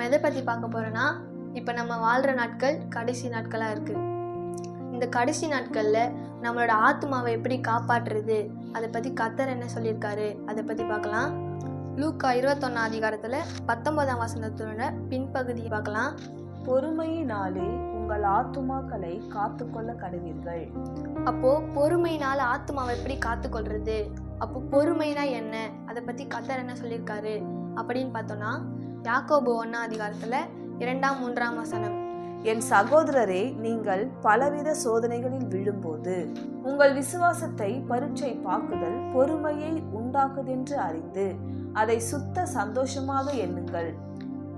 எதை பற்றி பார்க்க போகிறோன்னா, இப்போ நம்ம வாழ்கிற நாட்கள் கடைசி நாட்களாக இருக்குது. இந்த கடைசி நாட்களில் நம்மளோட ஆத்மாவை எப்படி காப்பாற்றுறது, அதை பற்றி கர்த்தர் என்ன சொல்லியிருக்காரு, அதை பற்றி பார்க்கலாம். லூக்கா 21 அதிகாரத்தில் 19ஆம் வசனத்தோட பின்பகுதியை பார்க்கலாம். பொறுமையினாலே உங்கள் ஆத்துமாக்களை காத்துக்கொள்ள கடவீர்கள். அப்போ பொறுமையினால ஆத்மாவை எப்படி காத்துக்கொள்றது, அப்போ பொறுமைனா என்ன, அதை பற்றி கர்த்தர் என்ன சொல்லியிருக்காரு அப்படின்னு பார்த்தோன்னா, யாக்கோபு 1 அதிகாரத்தில் 2, 3 வசனம். என் சகோதரரே, நீங்கள் பலவித சோதனைகளில் விழும்போது உங்கள் விசுவாசத்தை பரீட்சை பார்க்குதல் பொறுமையை உண்டாக்குதென்று அறிந்து அதை சுத்த சந்தோஷமாக எண்ணுங்கள்.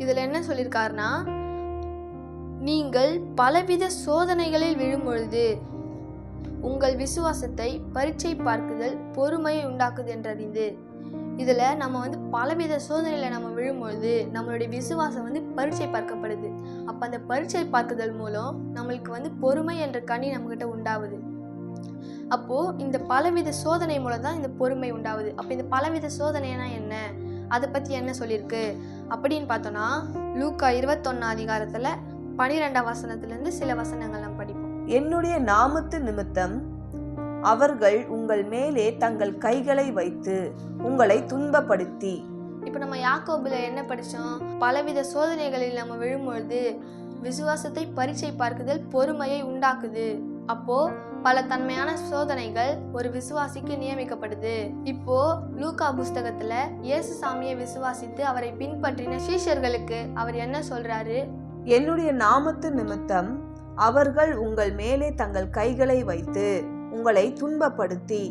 இதில் என்ன சொல்லியிருக்காருன்னா, நீங்கள் பலவித சோதனைகளில் விழும்பொழுது உங்கள் விசுவாசத்தை பரீட்சை பார்க்குதல் பொறுமையை உண்டாக்குது என்று அறிந்து. இதில் நம்ம பலவித சோதனையில் நம்ம விழும்பொழுது நம்மளுடைய விசுவாசம் பரீட்சை பார்க்கப்படுது. அப்போ அந்த பரீட்சை பார்க்குதல் மூலம் நம்மளுக்கு பொறுமை என்ற கனி நம்மகிட்ட உண்டாகுது. அப்போது இந்த பலவித சோதனை மூலம் தான் இந்த பொறுமை உண்டாகுது. அப்போ இந்த பலவித சோதனைனா என்ன, அதை பற்றி என்ன சொல்லியிருக்கு அப்படின்னு பார்த்தோன்னா, லூக்கா 21 அதிகாரத்தில் 12ஆம் வசனத்திலிருந்து சில வசனங்கள் நம்ம படிப்போம். என்னுடைய நாமத்து நிமித்தம் அவர்கள் உங்கள் மேலே தங்கள் கைகளை வைத்து உங்களை துன்பப்படுத்தி. இப்போ நம்ம யாக்கோபுல என்ன படித்தோம், பலவித சோதனைகளில் நம்ம விழும்பொழுது விசுவாசத்தை பரீட்சை பார்க்குதல் பொறுமையை உண்டாக்குது. அப்போ பல தன்மையான சோதனைகள் ஒரு விசுவாசிக்கு நியமிக்கப்படுது. இப்போ லூக்கா புஸ்தகத்துல இயேசு சாமியை விசுவாசித்து அவரை பின்பற்றின சீஷர்களுக்கு அவர் என்ன சொல்றாரு, என்னுடைய நாமத்து நிமித்தம் அவர்கள் உங்கள் மேலே தங்கள் கைகளை வைத்து உங்களை துன்பப்படுத்தி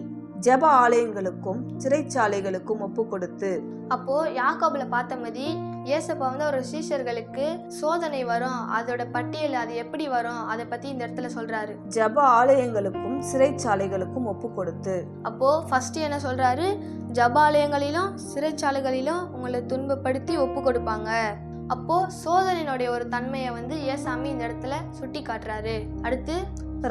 ஜெப ஆலயங்களுக்கும் சிறைச்சாலைகளுக்கும் ஒப்பு கொடுத்து. அப்போ யாக்கோபுல பார்த்த மாதிரி இயேசப்பா ஒரு சீஷர்களுக்கு சோதனை வரும், அதோட பட்டியல் அது எப்படி வரும் அதை பத்தி இந்த இடத்துல சொல்றாரு. ஜெப ஆலயங்களுக்கும் சிறைச்சாலைகளுக்கும் ஒப்பு கொடுத்து. அப்போ ஃபர்ஸ்ட் என்ன சொல்றாரு, ஜெப ஆலயங்களிலும் சிறைச்சாலைகளிலும் உங்களை துன்பப்படுத்தி ஒப்பு கொடுப்பாங்க. அப்போ சோதனையினுடைய ஒரு தன்மையை ஏசாமி இந்த இடத்துல சுட்டி காட்டுறாரு. அடுத்து,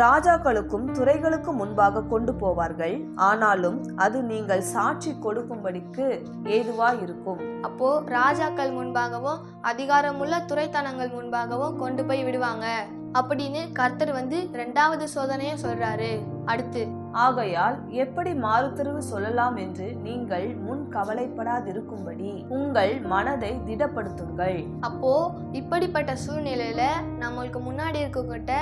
ராஜாக்களுக்கும் துறைகளுக்கும் முன்பாக கொண்டு போவார்கள், ஆனாலும் அது நீங்கள் சாட்சி கொடுக்கும்படிக்கு ஏதுவா இருக்கும். அப்போ ராஜாக்கள் முன்பாகவும் அதிகாரமுள்ள துறைத்தனங்கள் முன்பாகவும் கொண்டு போய் விடுவாங்க அப்படின்னு கர்த்தர் 2வது சோதனையை சொல்றாரு. அடுத்து, ஆகையால் எப்படி மாறுதருவு சொல்லலாம் என்று நீங்கள் முன் கவலைப்படாதிருக்கும்படி உங்கள் மனதை திடப்படுத்துங்கள். அப்போ இப்படிப்பட்ட சூழ்நிலையில நம்மளுக்கு முன்னாடி இருக்கக்கிட்ட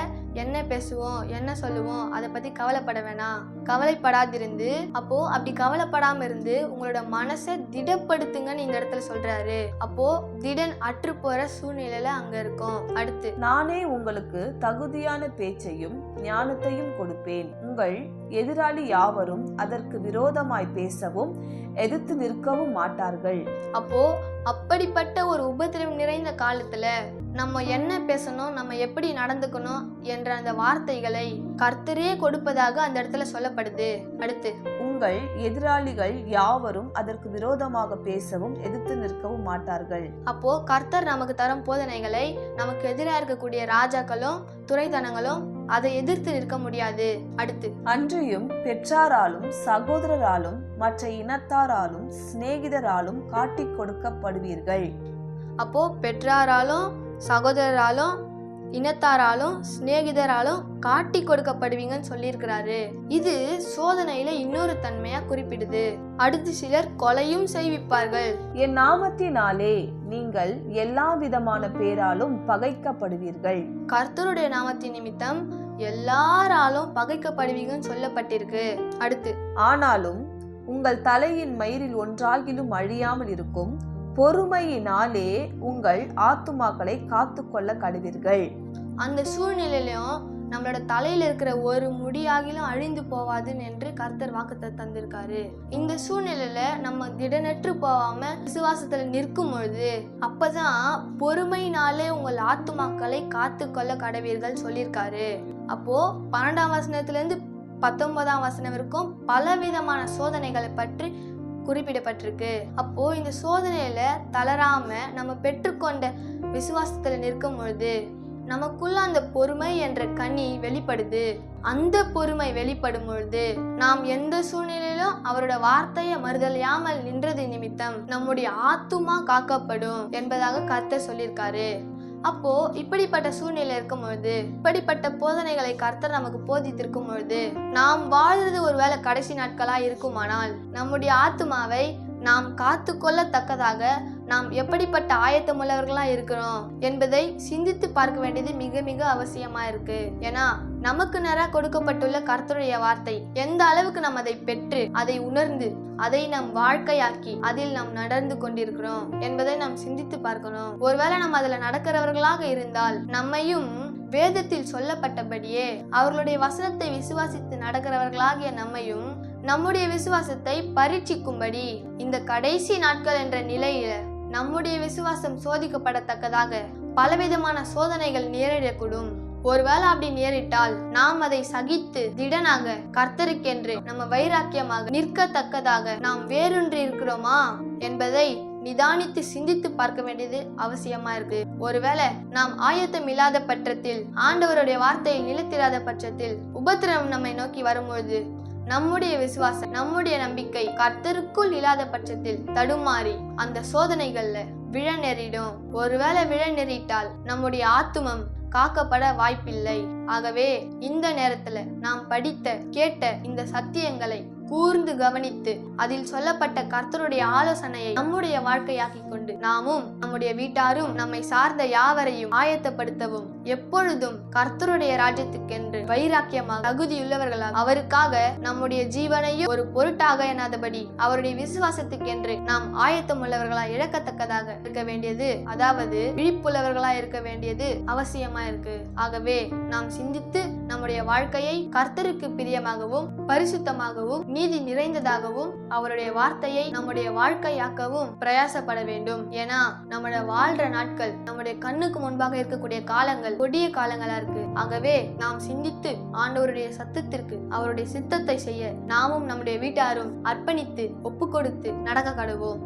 என்ன பேசுவோம் என்ன சொல்லுவோம் அதை பத்தி கவலைப்பட வேணாம், கவலைப்படாதிருந்து. அப்போ அப்படி கவலைப்படாம இருந்து உங்களோட மனசை திடப்படுத்துங்கன்னு இந்த இடத்துல சொல்றாரு. அப்போ திடன் அற்று போற சூழ்நிலையில அங்க இருக்கும். அடுத்து, நானே உங்களுக்கு தகுதியான பேச்சையும் ஞானத்தையும் கொடுப்பேன், உங்கள் எதிராளி யாவரும் அதற்கு விரோதமாய் பேசவும் எதிர்த்து நிற்கவும் மாட்டார்கள். அப்போ அப்படிப்பட்ட ஒரு உபத்திரவம் நிறைந்த காலத்துல நம்ம என்ன பேசணும், நம்ம எப்படி நடந்துக்கணும் என்ற அந்த வார்த்தைகளை கர்த்தரே கொடுப்பதாக அந்த இடத்துல சொல்லப்படுது. அடுத்து, உங்கள் எதிராளிகள் யாவரும் அதற்கு விரோதமாக பேசவும் எதிர்த்து நிற்கவும் மாட்டார்கள். அப்போ கர்த்தர் நமக்கு தரும் போதனைகளை நமக்கு எதிராக இருக்கக்கூடிய ராஜாக்களும் துறைத்தனங்களும் அதை எதிர்த்து நிற்க முடியாது. அடுத்து, அன்றியும் பெற்றாராலும் சகோதரராலும் மற்ற இனத்தாராலும் சிநேகிதராலும் காட்டிக் கொடுக்கப்படுவீர்கள். அப்போ பெற்றாராலும் சகோதரராலும் இனத்தாராலும் சிநேகிதராலும் காட்டி கொடுக்கப்படுவீங்கன்னு சொல்லியிருக்கிறாரு. இது சோதனையில இன்னொரு தன்மையா குறிப்பிடுது. அடுத்து, சிலர் கொலையும் செய்விப்பார்கள். என் நாமத்தினாலே நீங்கள் எல்லா விதமான பேராலும் பகைக்கப்படுவீர்கள். கர்த்தருடைய நாமத்தின் நிமித்தம் எல்லாராலும் பகைக்கப்படுவீங்கன்னு சொல்லப்பட்டிருக்கு. அடுத்து, ஆனாலும் உங்கள் தலையின் மயிரில் ஒன்றாகிலும் அழியாமல் இருக்கும் பொறுமையினாலே உங்கள் ஆத்துமாக்களை காத்து கொள்ள கடவீர்கள். அந்த சூழ்நிலையிலும் நம்மளோட தலையில இருக்கிற ஒரு முடியாகிலும் அழிந்து போவாதுன்னு என்று கர்த்தர் வாக்குத்தை தந்திருக்காரு. இந்த சூழ்நிலையில நம்ம திடனற்று போகாம விசுவாசத்துல நிற்கும் பொழுது அப்பதான் பொறுமையினாலே உங்கள் ஆத்துமாக்களை காத்து கொள்ள கடவீர்கள் சொல்லியிருக்காரு. அப்போ 12ஆம் வசனத்திலிருந்து 19ஆம் வசனம் வரைக்கும் பலவிதமான சோதனைகளை பற்றி குறிப்பிடப்பட்டிருக்கு. அப்போ இந்த சோதனையில தளராம நம்ம பெற்றுக்கொண்ட விசுவாசத்துல நிற்கும் பொழுது நமக்குள்ள அந்த பொறுமை என்ற கனி வெளிப்படுது. அந்த பொறுமை வெளிப்படும் பொழுது நாம் எந்த சூழ்நிலையிலும் அவரோட வார்த்தையை மறுதலியாமல் நின்றது நிமித்தம் நம்முடைய ஆத்துமா காக்கப்படும் என்பதாக கர்த்தர் சொல்லியிருக்காரு. அப்போ இப்படிப்பட்ட சூழ்நிலை இருக்கும் பொழுது, இப்படிப்பட்ட போதனைகளை கர்த்தர் நமக்கு போதித்திருக்கும் பொழுது, நாம் வாழ்றது ஒருவேளை கடைசி நாட்களா இருக்குமானால் நம்முடைய ஆத்துமாவை நாம் காத்து கொள்ளத்தக்கதாக நாம் எப்படிப்பட்ட ஆயத்தமுள்ளவர்களா இருக்கிறோம் என்பதை சிந்தித்து பார்க்க வேண்டியது மிக மிக அவசியமா இருக்கு. ஏன்னா நமக்கு நேராக கொடுக்கப்பட்டுள்ள கர்த்தருடைய வார்த்தை எந்த அளவுக்கு நாம் அதை பெற்று அதை உணர்ந்து அதை நம் வாழ்க்கையாக்கி அதில் நாம் நடந்து கொண்டிருக்கிறோம் என்பதை நாம் சிந்தித்து பார்க்கணும். ஒருவேளை நம்ம அதுல நடக்கிறவர்களாக இருந்தால் நம்மையும் வேதத்தில் சொல்லப்பட்டபடியே அவர்களுடைய வசனத்தை விசுவாசித்து நடக்கிறவர்களாகிய நம்மையும் நம்முடைய விசுவாசத்தை பரீட்சிக்கும்படி இந்த கடைசி நாட்கள் என்ற நிலையில நம்முடைய விசுவாசம் சோதிக்கப்படத்தக்கதாக பலவிதமான சோதனைகள் நேரிடக்கூடும். ஒருவேளை அப்படி நேரிட்டால் நாம் அதை சகித்து திடனாக கர்த்தருக்கென்று நம்ம வைராக்கியமாக நிற்கத்தக்கதாக நாம் வேறொன்று இருக்கிறோமா என்பதை நிதானித்து சிந்தித்து பார்க்க வேண்டியது அவசியமா இருக்கு. ஒருவேளை நாம் ஆயத்தம் இல்லாத பட்சத்தில், ஆண்டவருடைய வார்த்தையை நிலைத்திராத பட்சத்தில், உபத்திரவம் நம்மை நோக்கி வரும்பொழுது நம்முடைய விசுவாசம் நம்முடைய நம்பிக்கை கர்த்தருக்குள் இல்லாத பட்சத்தில் தடுமாறி அந்த சோதனைகள்ல விழ நேரிடும். ஒருவேளை விழ நேரிட்டால் நம்முடைய ஆத்துமம் காக்கப்பட வாய்ப்பில்லை. ஆகவே இந்த நேரத்துல நாம் படித்த கேட்ட இந்த சத்தியங்களை கூர்ந்து கவனித்து அதில் சொல்லப்பட்ட கர்த்தருடைய ஆலோசனையை நம்முடைய வாழ்க்கையாக்கி கொண்டு நாமும் நம்முடைய வீட்டாரும் நம்மை சார்ந்த யாவரையும் ஆயத்தப்படுத்தவும் எப்பொழுதும் கர்த்தருடைய ராஜ்யத்துக்கென்று வைராக்கியமாக தகுதியுள்ளவர்களாக அவருக்காக நம்முடைய ஜீவனையும் ஒரு பொருட்டாக எண்ணாதபடி அவருடைய விசுவாசத்துக்கென்று நாம் ஆயத்தம் உள்ளவர்களாய் இழக்கத்தக்கதாக இருக்க வேண்டியது, அதாவது விழிப்புள்ளவர்களாய் இருக்க வேண்டியது அவசியமா இருக்கு. ஆகவே நாம் சிந்தித்து நம்முடைய வாழ்க்கையை கர்த்தருக்கு பிரியமாகவும் பரிசுத்தமாகவும் நீதி நிறைந்ததாகவும் அவருடைய வார்த்தையை நம்முடைய வாழ்க்கையாக்கவும் பிரயாசப்பட வேண்டும். ஏன்னா நம்முடைய வாழ்ற நாட்கள் நம்முடைய கண்ணுக்கு முன்பாக இருக்கக்கூடிய காலங்கள் கொடிய காலங்களா இருக்கு. ஆகவே நாம் சிந்தித்து ஆண்டவருடைய சத்தத்திற்கு அவருடைய சித்தத்தை செய்ய நாமும் நம்முடைய வீட்டாரும் அர்ப்பணித்து ஒப்பு கொடுத்து நடக்க கடவோம்.